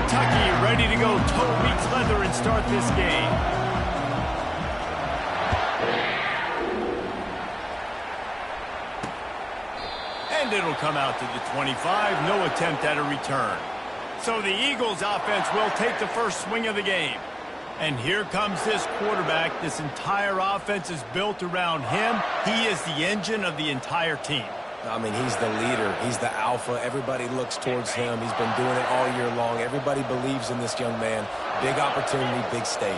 Kentucky ready to go toe meets leather and start this game. And it'll come out to the 25. No attempt at a return. So the Eagles offense will take the first swing of the game. And here comes this quarterback. This entire offense is built around him. He is the engine of the entire team. I mean, he's the leader. He's the alpha. Everybody looks towards him. He's been doing it all year long. Everybody believes in this young man. Big opportunity, big stage.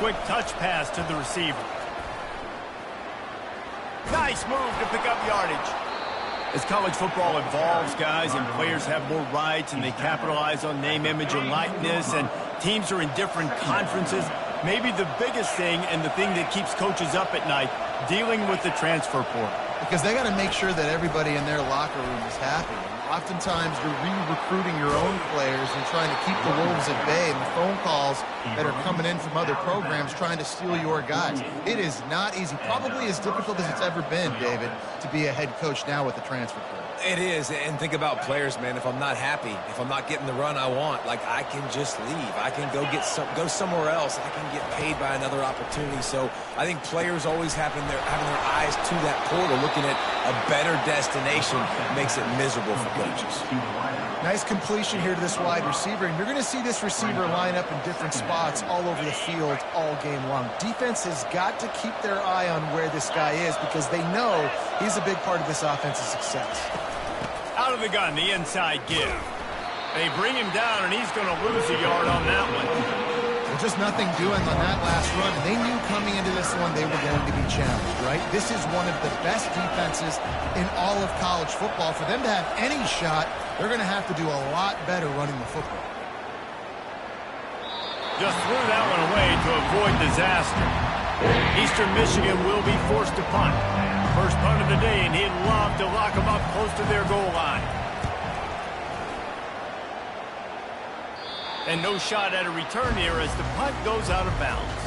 Quick touch pass to the receiver. Nice move to pick up yardage. As college football evolves, guys, and players have more rights and they capitalize on name, image, and likeness, and teams are in different conferences, maybe the biggest thing and the thing that keeps coaches up at night, dealing with the transfer portal. Because they got to make sure that everybody in their locker room is happy. Oftentimes, you're re-recruiting your own players and trying to keep the wolves at bay, and the phone calls that are coming in from other programs trying to steal your guys. It is not easy. Probably as difficult as it's ever been, David, to be a head coach now with the transfer portal. It is, and think about players, man. If I'm not happy, if I'm not getting the run I want, like, I can just leave. I can go somewhere else. I can get paid by another opportunity. So I think players always having their eyes to that portal, looking at a better destination, makes it miserable for coaches. Nice completion here to this wide receiver, and you're going to see this receiver line up in different spots all over the field all game long. Defense has got to keep their eye on where this guy is because they know he's a big part of this offense's success. Out of the gun, the inside give. They bring him down, and he's going to lose a yard on that one. Well, just nothing doing on that last run, and they knew coming into this one they were going to be challenged, right? This is one of the best defenses in all of college football. For them to have any shot, they're going to have to do a lot better running the football. Just threw that one away to avoid disaster. Eastern Michigan will be forced to punt. First punt of the day, and he'd love to lock them up close to their goal line. And no shot at a return here as the punt goes out of bounds.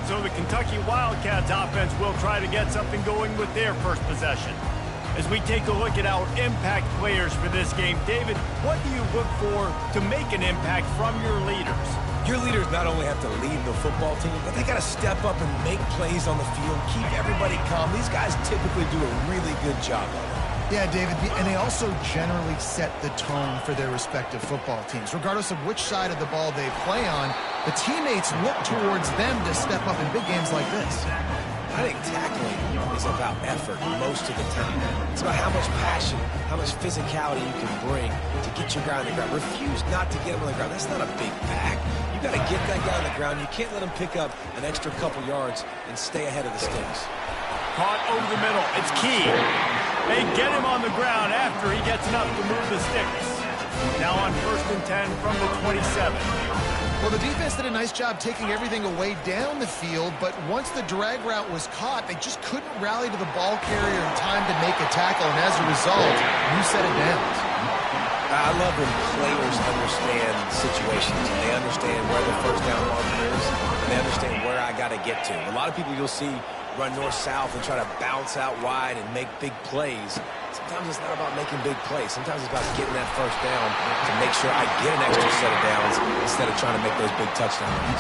So the Kentucky Wildcats offense will try to get something going with their first possession. As we take a look at our impact players for this game, David, what do you look for to make an impact from your leaders? Your leaders not only have to lead the football team, but they got to step up and make plays on the field, keep everybody calm. These guys typically do a really good job of it. Yeah, David, and they also generally set the tone for their respective football teams. Regardless of which side of the ball they play on, the teammates look towards them to step up in big games like this. I think tackling is about effort most of the time. It's about how much passion, how much physicality you can bring to get your guy on the ground. Refuse not to get him on the ground. That's not a big pack. You got to get that guy on the ground. You can't let him pick up an extra couple yards and stay ahead of the sticks. Caught over the middle. It's key. They get him on the ground after he gets enough to move the sticks. Now on 1st and 10 from the 27. Well, the defense did a nice job taking everything away down the field, but once the drag route was caught, they just couldn't rally to the ball carrier in time to make a tackle, and as a result, you set it down. I love when players understand situations. They understand where the first down marker is, and they understand where I got to get to. A lot of people you'll see run north-south and try to bounce out wide and make big plays. Sometimes it's not about making big plays. Sometimes it's about getting that first down to make sure I get an extra set of downs instead of trying to make those big touchdown runs.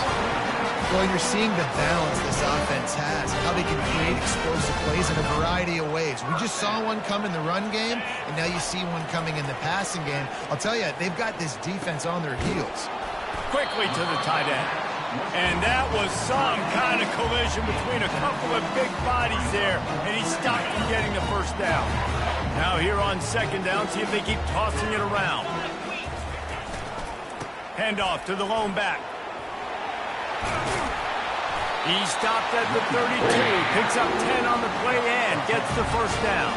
Well, you're seeing the balance this offense has, how they can create explosive plays in a variety of ways. We just saw one come in the run game, and now you see one coming in the passing game. I'll tell you, they've got this defense on their heels. Quickly to the tight end. And that was some kind of collision between a couple of big bodies there, and he stopped from getting the first down. Now here on 2nd down, see if they keep tossing it around. Handoff to the lone back. He stopped at the 32, picks up 10 on the play and gets the first down.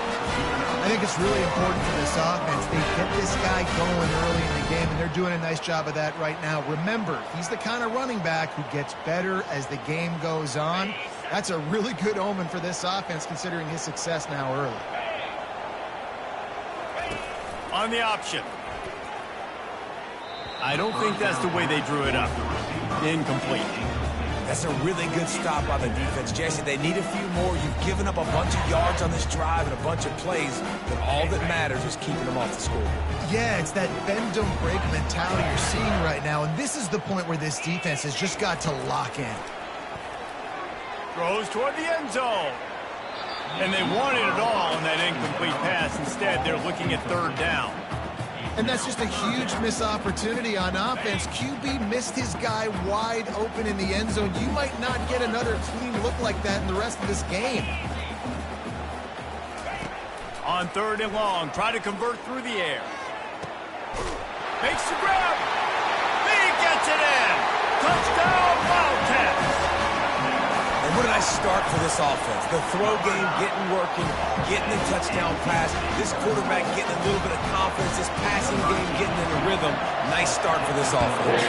I think it's really important for this offense. They get this guy going early in the game, and they're doing a nice job of that right now. Remember, he's the kind of running back who gets better as the game goes on. That's a really good omen for this offense, considering his success now early. On the option. I don't think that's the way they drew it up. Incomplete. That's a really good stop by the defense. Jesse, they need a few more. You've given up a bunch of yards on this drive and a bunch of plays, but all that matters is keeping them off the scoreboard. Yeah, it's that bend, don't break mentality you're seeing right now, and this is the point where this defense has just got to lock in. Throws toward the end zone. And they wanted it all on that incomplete pass. Instead, they're looking at third down. And that's just a huge missed opportunity on offense. QB missed his guy wide open in the end zone. You might not get another clean look like that in the rest of this game. On third and long, try to convert through the air. Makes the grab. He gets it in. Touchdown, Wildcats. And what a nice start for this offense. The throw game getting working, getting the touchdown pass. This quarterback getting a little bit of confidence. This passing game getting in a rhythm. Nice start for this offense.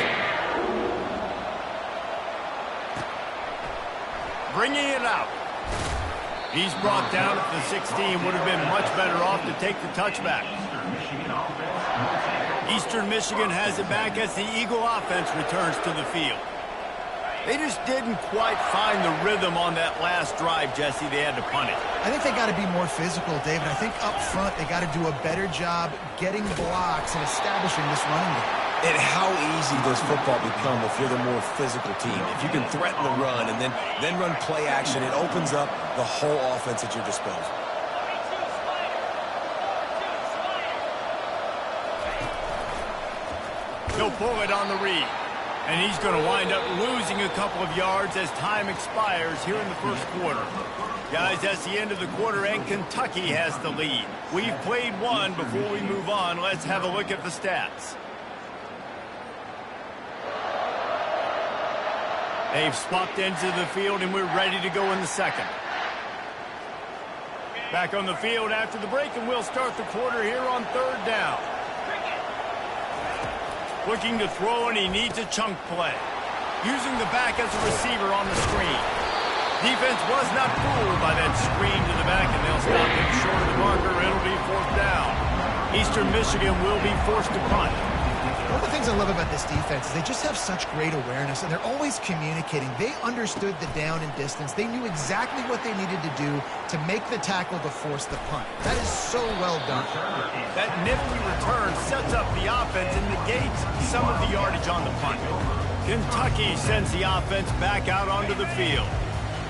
Bringing it out. He's brought down at the 16. Would have been much better off to take the touchback. Eastern Michigan has it back as the Eagle offense returns to the field. They just didn't quite find the rhythm on that last drive, Jesse. They had to punt it. I think they got to be more physical, David. I think up front they got to do a better job getting blocks and establishing this running game. And how easy does football become if you're the more physical team? If you can threaten the run and then run play action, it opens up the whole offense at your disposal. He'll pull it on the read. And he's going to wind up losing a couple of yards as time expires here in the first quarter. Guys, that's the end of the quarter, and Kentucky has the lead. We've played one. Before we move on, let's have a look at the stats. They've swapped into the field, and we're ready to go in the second. Back on the field after the break, and we'll start the quarter here on third down. Looking to throw, and he needs a chunk play. Using the back as a receiver on the screen. Defense was not fooled by that screen to the back, and they'll stop him short of the marker. It'll be fourth down. Eastern Michigan will be forced to punt. One of the things I love about this defense is they just have such great awareness, and they're always communicating. They understood the down and distance. They knew exactly what they needed to do to make the tackle to force the punt. That is so well done. That nifty return sets up the offense and negates some of the yardage on the punt. Kentucky sends the offense back out onto the field.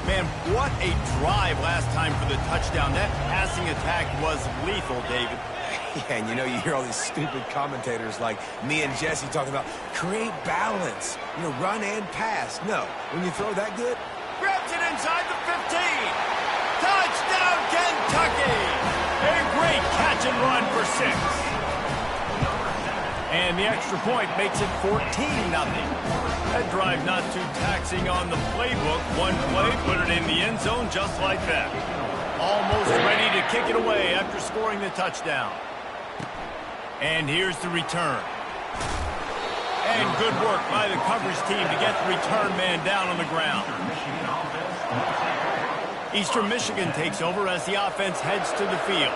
Man, what a drive last time for the touchdown. That passing attack was lethal, David. Yeah, and you hear all these stupid commentators like me and Jesse talking about create balance, run and pass. No, when you throw that good. Grabs it inside the 15. Touchdown, Kentucky. A great catch and run for 6. And the extra point makes it 14-0. That drive not too taxing on the playbook. One play, put it in the end zone just like that. Almost ready to kick it away after scoring the touchdown. And here's the return. And good work by the coverage team to get the return man down on the ground. Eastern Michigan takes over as the offense heads to the field.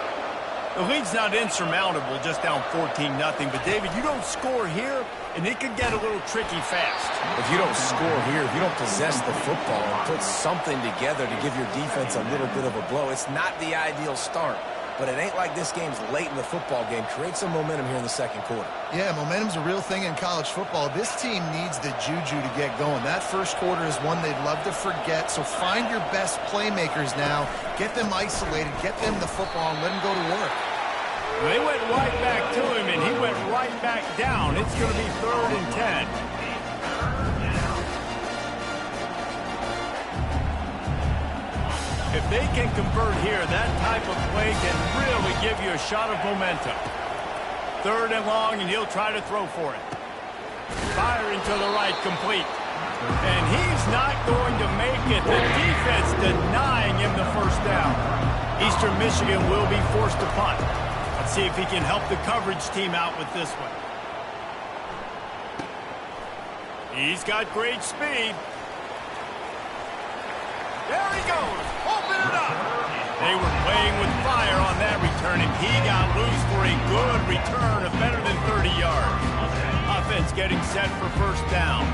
The lead's not insurmountable, just down 14-0. But, David, you don't score here, and it could get a little tricky fast. If you don't score here, if you don't possess the football and put something together to give your defense a little bit of a blow, it's not the ideal start. But it ain't like this game's late in the football game. Create some momentum here in the second quarter. Yeah, momentum's a real thing in college football. This team needs the juju to get going. That first quarter is one they'd love to forget. So find your best playmakers now. Get them isolated. Get them the football and let them go to work. They went right back to him, and he went right back down. It's going to be 3rd and 10. If they can convert here, that type of play can really give you a shot of momentum. 3rd and long, and he'll try to throw for it. Firing to the right, complete. And he's not going to make it. The defense denying him the first down. Eastern Michigan will be forced to punt. Let's see if he can help the coverage team out with this one. He's got great speed. There he goes. Open it up. They were playing with fire on that return, and he got loose for a good return of better than 30 yards. Offense getting set for first down.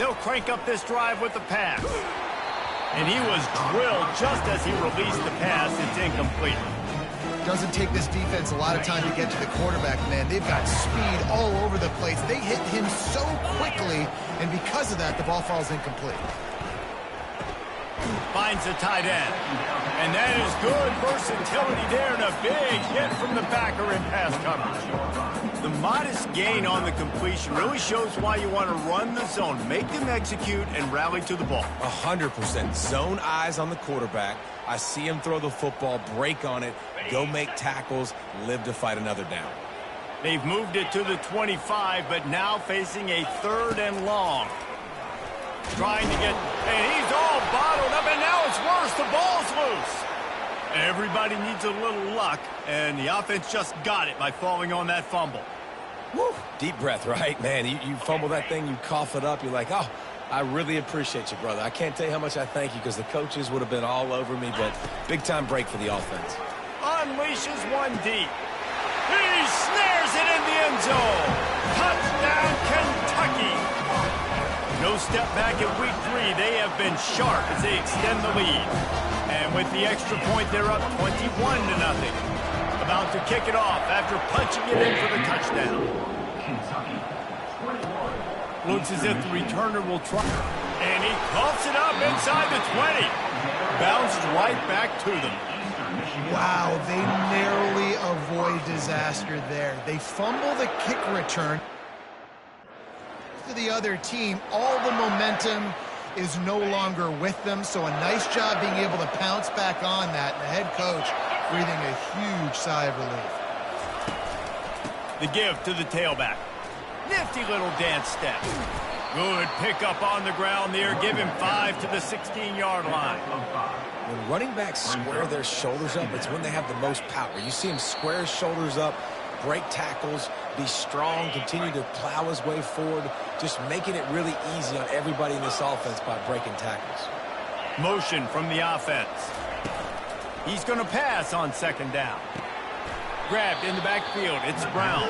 They'll crank up this drive with the pass. And he was drilled just as he released the pass. It's incomplete. Doesn't take this defense a lot of time to get to the quarterback, man. They've got speed all over the place. They hit him so quickly, and because of that, the ball falls incomplete. Finds the tight end. And that is good versatility there, and a big hit from the backer in pass coverage. The modest gain on the completion really shows why you want to run the zone, make them execute, and rally to the ball. 100%. Zone eyes on the quarterback. I see him throw the football, break on it, go make tackles, live to fight another down. They've moved it to the 25, but now facing a 3rd and long. Trying to get, and he's all bottled up, and now it's worse. The ball's loose. Everybody needs a little luck, and the offense just got it by falling on that fumble. Woo. Deep breath, right? Man, you fumble that thing, you cough it up, you're like, oh, I really appreciate you, brother. I can't tell you how much I thank you because the coaches would have been all over me, but big-time break for the offense. Unleashes one deep. He snares it in the end zone. Touchdown, Kentucky. No step back in week 3. They have been sharp as they extend the lead. And with the extra point, they're up 21-0. About to kick it off after punching it in for the touchdown. Looks as if the returner will try. And he coughs it up inside the 20. Bounced right back to them. Wow, they narrowly avoid disaster there. They fumble the kick return. To the other team, all the momentum is no longer with them, so a nice job being able to pounce back on that. The head coach breathing a huge sigh of relief. The give to the tailback. Nifty little dance step. Good pickup on the ground there. Give him 5 to the 16-yard line. When running backs square their shoulders up, it's when they have the most power. You see him square his shoulders up, break tackles, be strong, continue to plow his way forward, just making it really easy on everybody in this offense by breaking tackles. Motion from the offense. He's going to pass on 2nd down. Grabbed in the backfield. It's Brown.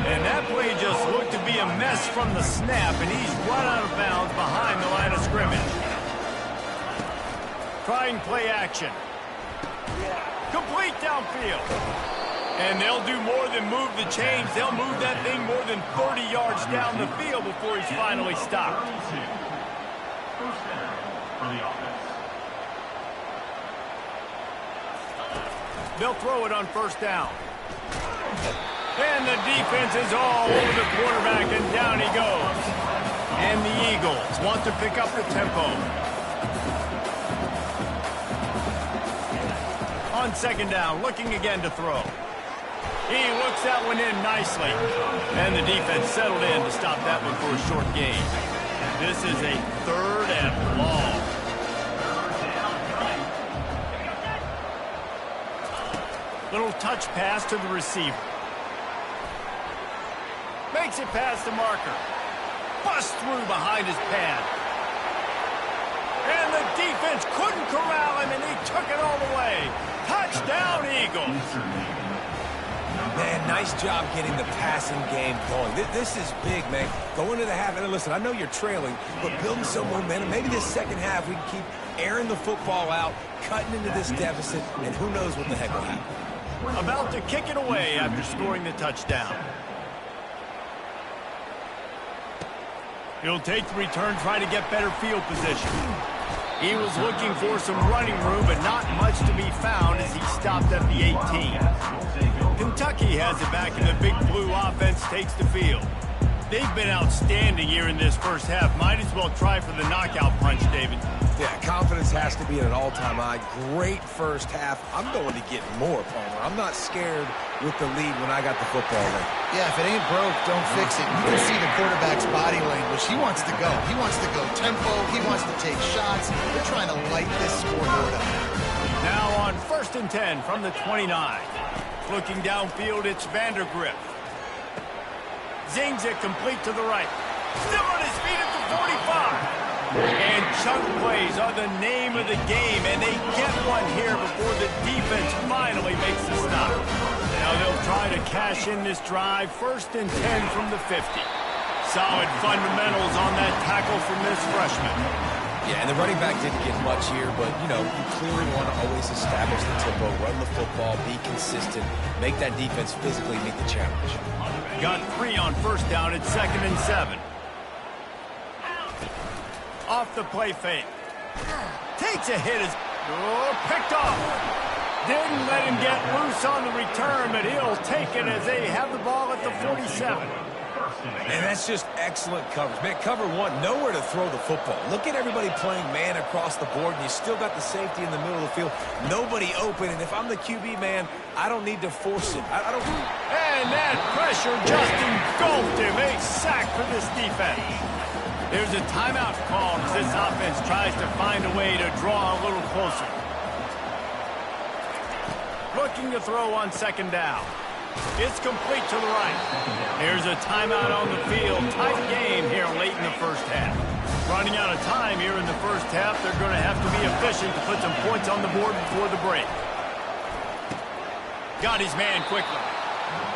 And that play just looked to be a mess from the snap, and he's run out of bounds behind the line of scrimmage. Trying play action. Complete downfield. And they'll do more than move the chains. They'll move that thing more than 30 yards down the field before he's finally stopped. They'll throw it on 1st down. And the defense is all over the quarterback, and down he goes. And the Eagles want to pick up the tempo. On 2nd down, looking again to throw. He looks that one in nicely. And the defense settled in to stop that one for a short gain. This is a 3rd and long. Little touch pass to the receiver. Makes it past the marker. Busts through behind his pad. And the defense couldn't corral him, and he took it all the way. Touchdown, Eagles. Man, nice job getting the passing game going. This is big, man. Go into the half, and listen, I know you're trailing, but building some momentum. Maybe this 2nd half we can keep airing the football out, cutting into this deficit, and who knows what the heck will happen. About to kick it away after scoring the touchdown. He'll take the return, trying to get better field position. He was looking for some running room, but not much to be found as he stopped at the 18. Kentucky has it back, and the Big Blue offense takes the field. They've been outstanding here in this 1st half. Might as well try for the knockout punch, David. Yeah, confidence has to be at an all-time high. Great 1st half. I'm going to get more, Palmer. I'm not scared with the lead when I got the football in. Yeah, if it ain't broke, don't fix it. You can see the quarterback's body language. He wants to go. He wants to go tempo. He wants to take shots. They're trying to light this scoreboard up. Now on 1st and 10 from the 29. Looking downfield, it's Vandergrift. Zings it complete to the right. Still on his feet at the 45. And chunk plays are the name of the game, and they get one here before the defense finally makes the stop. Now they'll try to cash in this drive. 1st and 10 from the 50. Solid fundamentals on that tackle from this freshman. Yeah, and the running back didn't get much here, but, you know, you clearly want to always establish the tempo, run the football, be consistent, make that defense physically meet the challenge. Got 3 on first down at 2nd and 7. Off the play fake. Takes a hit. Picked off. Didn't let him get loose on the return, but he'll take it as they have the ball at the 47. And that's just excellent coverage. Man, cover 1, nowhere to throw the football. Look at everybody playing man across the board, and you still got the safety in the middle of the field. Nobody open, and if I'm the QB, man, I don't need to force it. I don't. And that pressure just engulfed him. A sack for this defense. There's a timeout called as this offense tries to find a way to draw a little closer. Looking to throw on 2nd down. It's complete to the right. There's a timeout on the field. Tight game here late in the first half. Running out of time here in the first half. They're going to have to be efficient to put some points on the board before the break. Got his man quickly.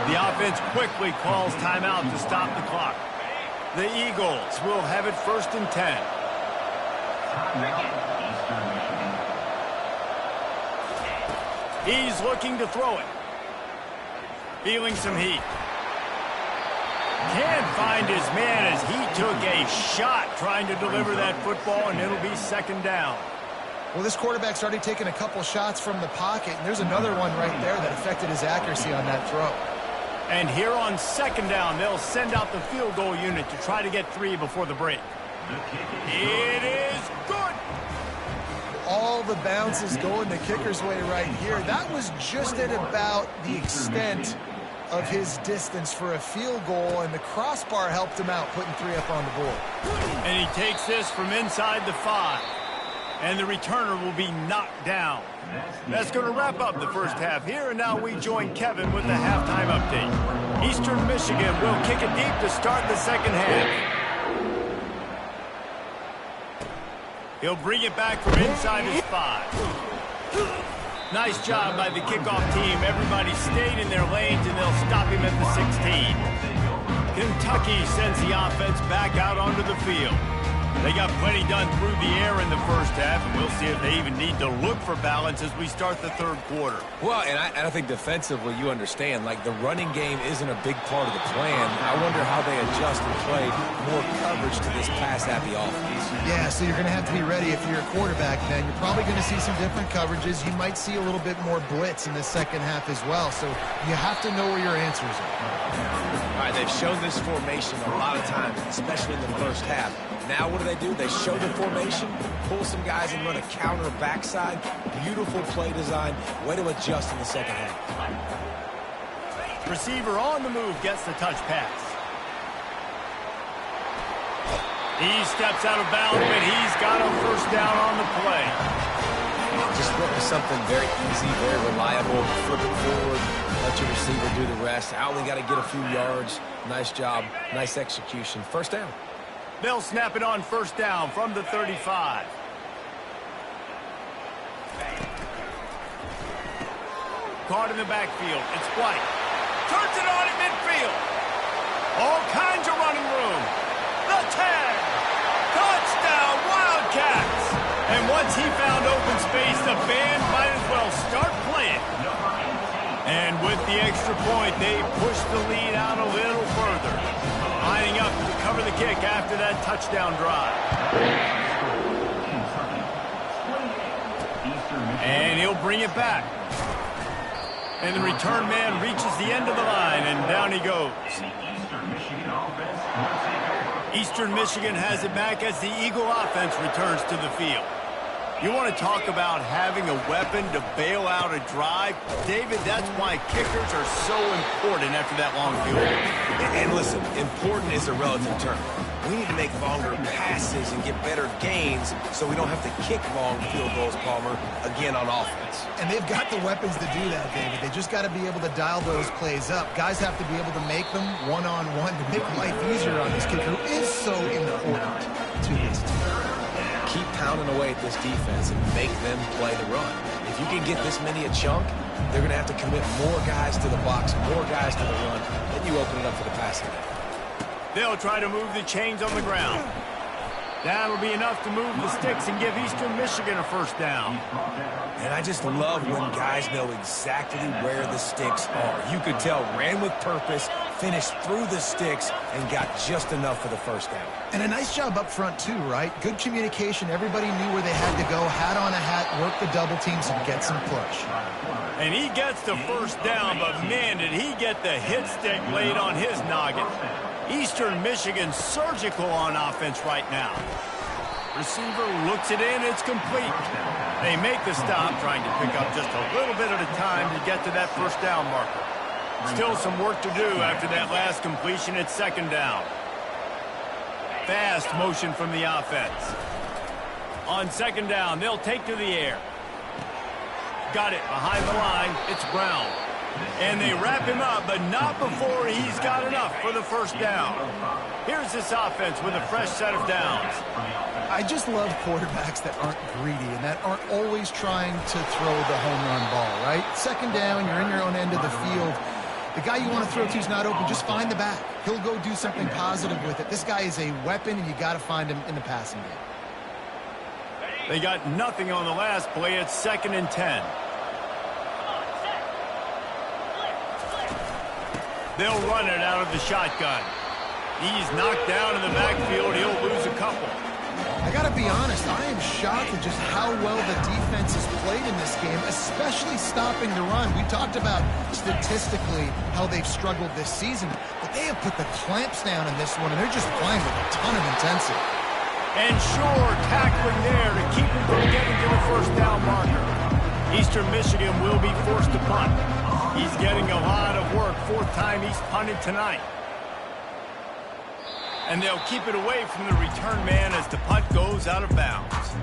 The offense quickly calls timeout to stop the clock. The Eagles will have it 1st and 10. He's looking to throw it. Feeling some heat. Can't find his man as he took a shot trying to deliver that football, and it'll be 2nd down. Well, this quarterback's already taken a couple shots from the pocket, and there's another one right there that affected his accuracy on that throw. And here on 2nd down, they'll send out the field goal unit to try to get 3 before the break. It is good. All the bounces going the kicker's way right here. That was just at about the extent of his distance for a field goal, and the crossbar helped him out, putting 3 up on the board. And he takes this from inside the 5. And the returner will be knocked down. That's going to wrap up the first half here, and now we join Kevin with the halftime update. Eastern Michigan will kick it deep to start the second half. He'll bring it back from inside his 5. Nice job by the kickoff team. Everybody stayed in their lanes, and they'll stop him at the 16. Kentucky sends the offense back out onto the field. They got plenty done through the air in the first half, and we'll see if they even need to look for balance as we start the third quarter. Well, and I think defensively, you understand, like, the running game isn't a big part of the plan. I wonder how they adjust and play more coverage to this pass-happy offense. Yeah, so you're going to have to be ready if you're a quarterback then. You're probably going to see some different coverages. You might see a little bit more blitz in the second half as well, so you have to know where your answers are. All right, they've shown this formation a lot of times, especially in the first half. Now what do? They show the formation, pull some guys and run a counter backside. Beautiful play design. Way to adjust in the second half. Receiver on the move gets the touch pass. He steps out of bounds, but he's got a first down on the play. Just look for something very easy, very reliable. Flip it forward, let your receiver do the rest. I only got to get a few yards. Nice job, nice execution. First down. They'll snap it on first down from the 35. Caught in the backfield. It's White. Turns it on at midfield. All kinds of running room. The 10. Touchdown, Wildcats. And once he found open space, the band might as well start playing. And with the extra point, they push the lead out a little further. Lining up to cover the kick after that touchdown drive. And he'll bring it back. And the return man reaches the end of the line, and down he goes. Eastern Michigan has it back as the Eagle offense returns to the field. You want to talk about having a weapon to bail out a drive? David, that's why kickers are so important after that long field goal. And listen, important is a relative term. We need to make longer passes and get better gains so we don't have to kick long field goals, Palmer, again on offense. And they've got the weapons to do that, David. They just got to be able to dial those plays up. Guys have to be able to make them one-on-one to make life easier on this kicker, who is so important to this team. Keep pounding away at this defense and make them play the run. If you can get this many a chunk, they're going to have to commit more guys to the box, more guys to the run, then you open it up for the passing game. They'll try to move the chains on the ground. That'll be enough to move the sticks and give Eastern Michigan a first down. And I just love when guys know exactly where the sticks are. You could tell, ran with purpose, finished through the sticks, and got just enough for the first down. And a nice job up front, too, right? Good communication. Everybody knew where they had to go, hat on a hat, work the double teams, and get some push. And he gets the first down, but, man, did he get the hit stick laid on his noggin. Eastern Michigan surgical on offense right now. Receiver looks it in, it's complete. They make the stop, trying to pick up just a little bit at a time to get to that first down marker. Still some work to do after that last completion at second down. Fast motion from the offense. On second down, they'll take to the air. Got it behind the line, it's Brown. And they wrap him up, but not before he's got enough for the first down. Here's this offense with a fresh set of downs. I just love quarterbacks that aren't greedy and that aren't always trying to throw the home run ball, right? Second down, you're in your own end of the field. The guy you want to throw to is not open. Just find the back. He'll go do something positive with it. This guy is a weapon, and you got to find him in the passing game. They got nothing on the last play. It's 2nd and 10. They'll run it out of the shotgun. He's knocked down in the backfield. He'll lose a couple. I got to be honest, I am shocked at just how well the defense has played in this game, especially stopping the run. We talked about statistically how they've struggled this season, but they have put the clamps down in this one, and they're just playing with a ton of intensity. And sure, tackling there to keep him from getting to the first down marker. Eastern Michigan will be forced to punt. He's getting a lot of work. 4th time he's punted tonight. And they'll keep it away from the return man as the punt goes out of bounds.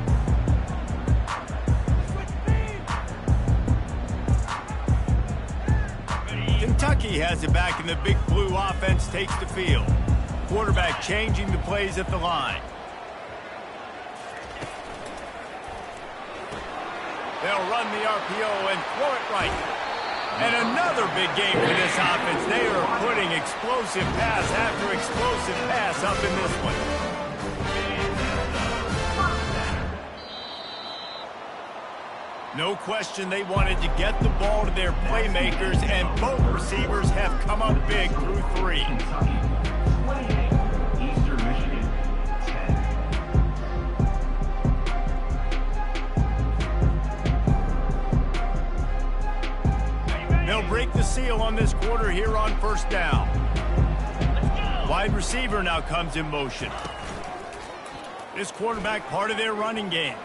Kentucky has it back, and the Big Blue offense takes the field. Quarterback changing the plays at the line. They'll run the RPO and throw it right. And another big game for this offense. They are putting explosive pass after explosive pass up in this one. No question they wanted to get the ball to their playmakers, and both receivers have come up big through 3. They'll break the seal on this quarter here on first down. Wide receiver now comes in motion. This quarterback part of their running game.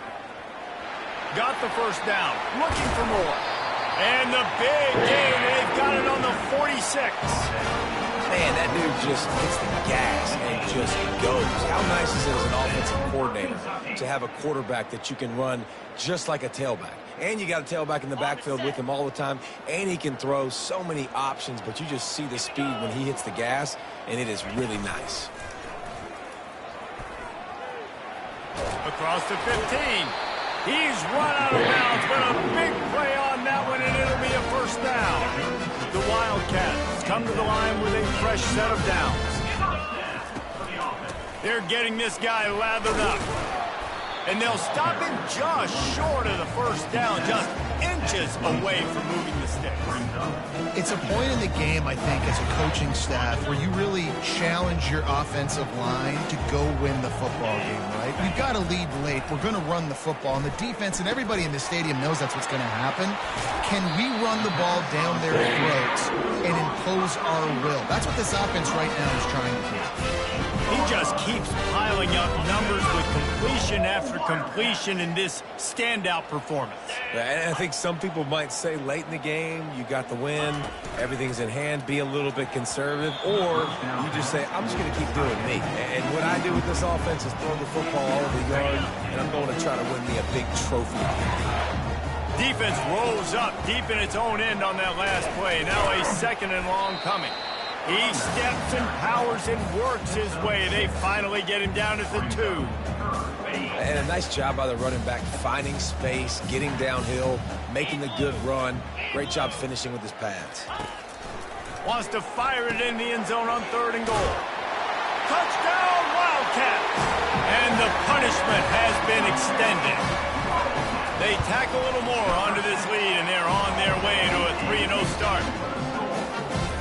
Got the first down, looking for more. And the big game, they've got it on the 46. Man, that dude just hits the gas and just goes. How nice is it as an offensive coordinator to have a quarterback that you can run just like a tailback? And you got a tailback in the backfield with him all the time, and he can throw so many options, but you just see the speed when he hits the gas, and it is really nice. Across the 15. He's run out of bounds, but a big play on that one, and it'll be a first down. The Wildcats come to the line with a fresh set of downs. They're getting this guy lathered up. And they'll stop him just short of the first down, just inches away from moving the sticks. It's a point in the game, I think, as a coaching staff, where you really challenge your offensive line to go win the football game, right? We've got to lead late. We're going to run the football. And the defense and everybody in the stadium knows that's what's going to happen. Can we run the ball down their throats and impose our will? That's what this offense right now is trying to do. He just keeps piling up numbers with completion after completion in this standout performance. And I think some people might say late in the game, you got the win, everything's in hand, be a little bit conservative, or you just say, I'm just going to keep doing me. And what I do with this offense is throw the football all over the yard, and I'm going to try to win me a big trophy. Defense rolls up deep in its own end on that last play. Now a 2nd and long coming. He steps and powers and works his way. They finally get him down at the 2. And a nice job by the running back, finding space, getting downhill, making the good run. Great job finishing with his pads. Wants to fire it in the end zone on 3rd and goal. Touchdown, Wildcats! And the punishment has been extended. They tack a little more onto this lead, and they're on their way to a 3-0 start.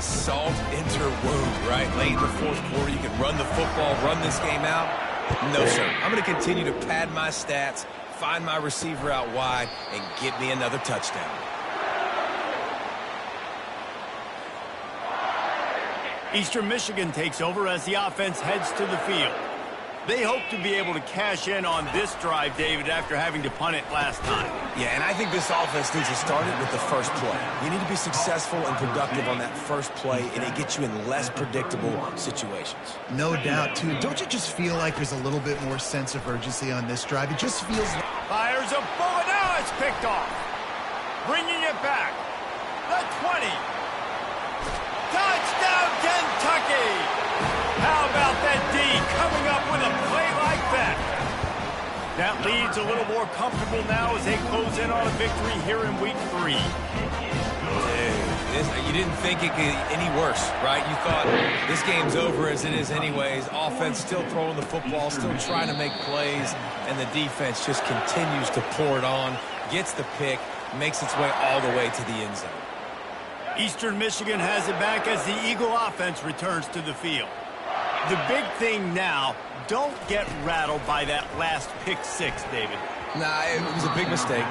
Salt into wound, right? Late in the fourth quarter, you can run the football, run this game out. No, sir. I'm going to continue to pad my stats, find my receiver out wide, and get me another touchdown. Eastern Michigan takes over as the offense heads to the field. They hope to be able to cash in on this drive, David, after having to punt it last time. Yeah, and I think this offense needs to start it with the first play. You need to be successful and productive on that first play, and it gets you in less predictable situations. No doubt, too. Don't you just feel like there's a little bit more sense of urgency on this drive? It just feels like... Fires a bullet. Now it's picked off. Bringing it back. The 20. Touchdown, Kentucky! How about that D coming up with a play like that? That lead's a little more comfortable now as they close in on a victory here in week 3. You didn't think it could get any worse, right? You thought this game's over as it is anyways. Offense still throwing the football, still trying to make plays, and the defense just continues to pour it on, gets the pick, makes its way all the way to the end zone. Eastern Michigan has it back as the Eagle offense returns to the field. The big thing now, don't get rattled by that last pick 6, David. Nah, it was a big mistake.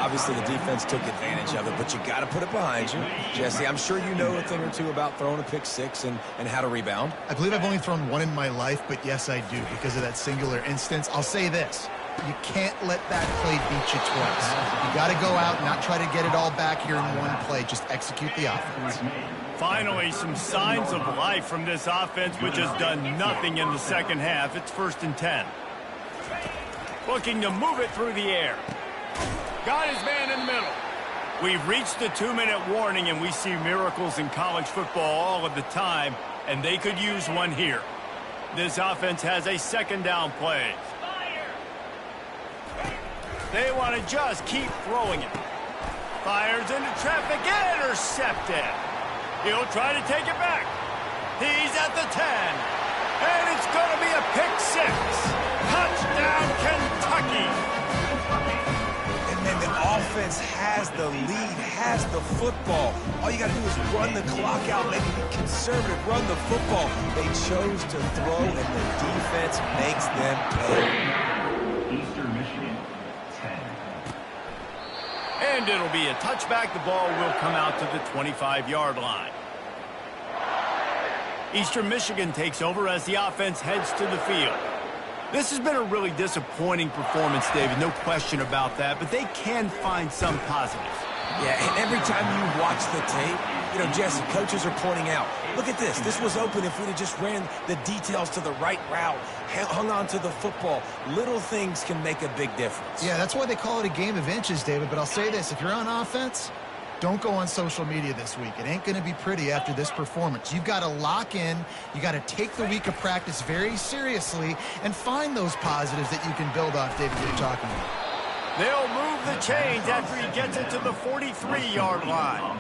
Obviously, the defense took advantage of it, but you got to put it behind you. Jesse, I'm sure you know a thing or two about throwing a pick 6 and how to rebound. I believe I've only thrown one in my life, but yes, I do, because of that singular instance. I'll say this. You can't let that play beat you twice. You got to go out and not try to get it all back here in one play. Just execute the offense. Finally, some signs of life from this offense, which has done nothing in the second half. It's 1st and 10. Looking to move it through the air. Got his man in the middle. We've reached the 2-minute warning, and we see miracles in college football all of the time, and they could use one here. This offense has a 2nd down play. They want to just keep throwing it. Fires into traffic, intercepted. He'll try to take it back. He's at the 10. And it's going to be a pick 6. Touchdown, Kentucky. And then the offense has the lead, has the football. All you got to do is run the clock out, maybe be conservative, run the football. They chose to throw, and the defense makes them pay. Eastern Michigan. And it'll be a touchback. The ball will come out to the 25-yard line. Eastern Michigan takes over as the offense heads to the field. This has been a really disappointing performance, David, no question about that, but they can find some positives. Yeah, and every time you watch the tape, you know, Jesse, coaches are pointing out, look at this. This was open if we'd have just ran the details to the right route, hung on to the football. Little things can make a big difference. Yeah, that's why they call it a game of inches, David. But I'll say this, if you're on offense, don't go on social media this week. It ain't going to be pretty after this performance. You've got to lock in. You got to take the week of practice very seriously and find those positives that you can build off, David, you're talking about. They'll move the chains after he gets it to the 43-yard line.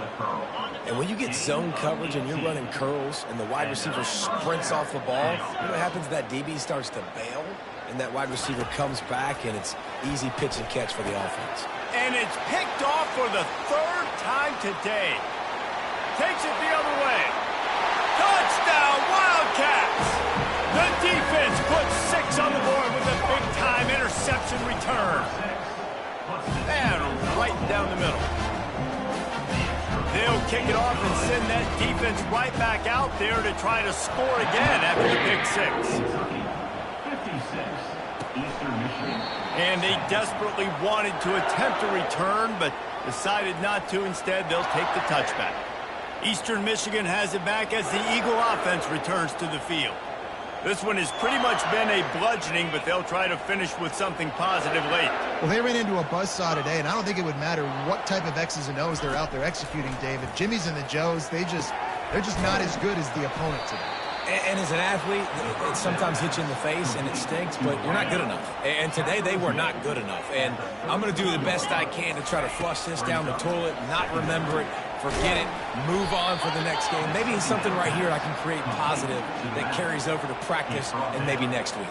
And when you get zone coverage and you're running curls and the wide receiver sprints off the ball, you know what happens? That DB starts to bail, and that wide receiver comes back, and it's easy pitch and catch for the offense. And it's picked off for the 3rd time today. Takes it the other way. Touchdown, Wildcats! The defense puts 6 on the board with a big-time interception return. And right down the middle. They'll kick it off and send that defense right back out there to try to score again after the pick 6. 56, Eastern Michigan. And they desperately wanted to attempt a return, but decided not to. Instead, they'll take the touchback. Eastern Michigan has it back as the Eagle offense returns to the field. This one has pretty much been a bludgeoning, but they'll try to finish with something positive late. Well, they ran into a buzzsaw today, and I don't think it would matter what type of X's and O's they're out there executing, David. Jimmy's and the Joes, they're just not as good as the opponent today. And as an athlete, it sometimes hits you in the face and it stinks, but you're not good enough. And today they were not good enough. And I'm going to do the best I can to try to flush this down the toilet, not remember it, forget it, move on for the next game. Maybe it's something right here I can create positive that carries over to practice and maybe next week.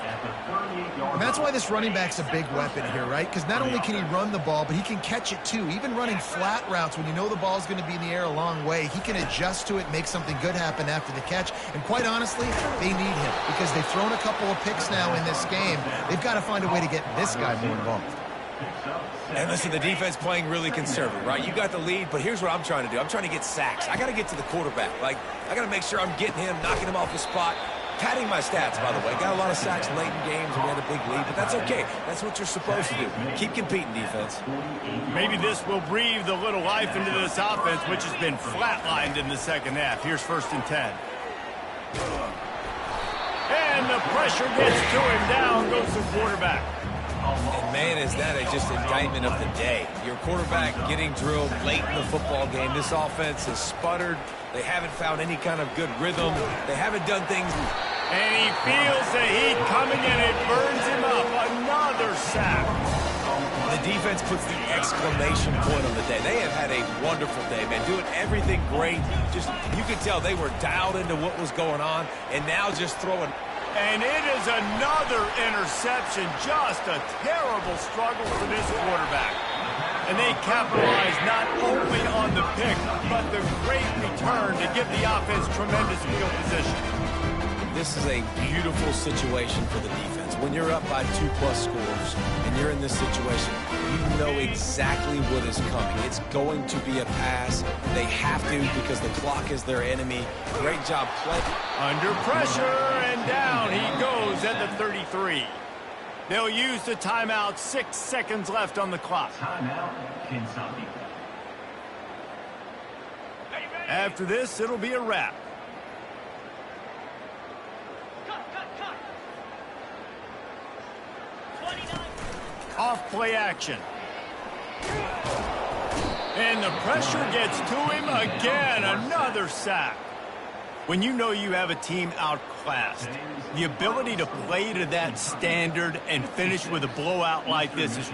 And that's why this running back's a big weapon here, right? Because not only can he run the ball, but he can catch it too. Even running flat routes when you know the ball's going to be in the air a long way, he can adjust to it, make something good happen after the catch. And quite honestly, they need him because they've thrown a couple of picks now in this game. They've got to find a way to get this guy more involved. And listen, the defense playing really conservative, right? You got the lead, but here's what I'm trying to do. I'm trying to get sacks. I got to get to the quarterback. Like, I got to make sure I'm getting him, knocking him off the spot. Padding my stats, by the way. Got a lot of sacks late in games when we had a big lead, but that's okay. That's what you're supposed to do. Keep competing, defense. Maybe this will breathe a little life into this offense, which has been flatlined in the second half. Here's 1st and 10. And the pressure gets to him. Down goes the quarterback. And man, is that just indictment of the day. Your quarterback getting drilled late in the football game. This offense has sputtered. They haven't found any kind of good rhythm. They haven't done things. And he feels the heat coming and it burns him up. Another sack. The defense puts the exclamation point on the day. They have had a wonderful day, man. Doing everything great. Just, you could tell they were dialed into what was going on. And now just throwing. And it is another interception. Just a terrible struggle for this quarterback. And they capitalize not only on the pick, but the great return to give the offense tremendous field position. This is a beautiful situation for the defense. When you're up by 2+ scores and you're in this situation, you know exactly what is coming. It's going to be a pass. They have to because the clock is their enemy. Great job playing. Under pressure, and down he goes at the 33. They'll use the timeout. 6 seconds left on the clock. Timeout, Kentucky. After this, it'll be a wrap. Off play action. And the pressure gets to him again. Another sack. When you know you have a team outclassed, the ability to play to that standard and finish with a blowout like this is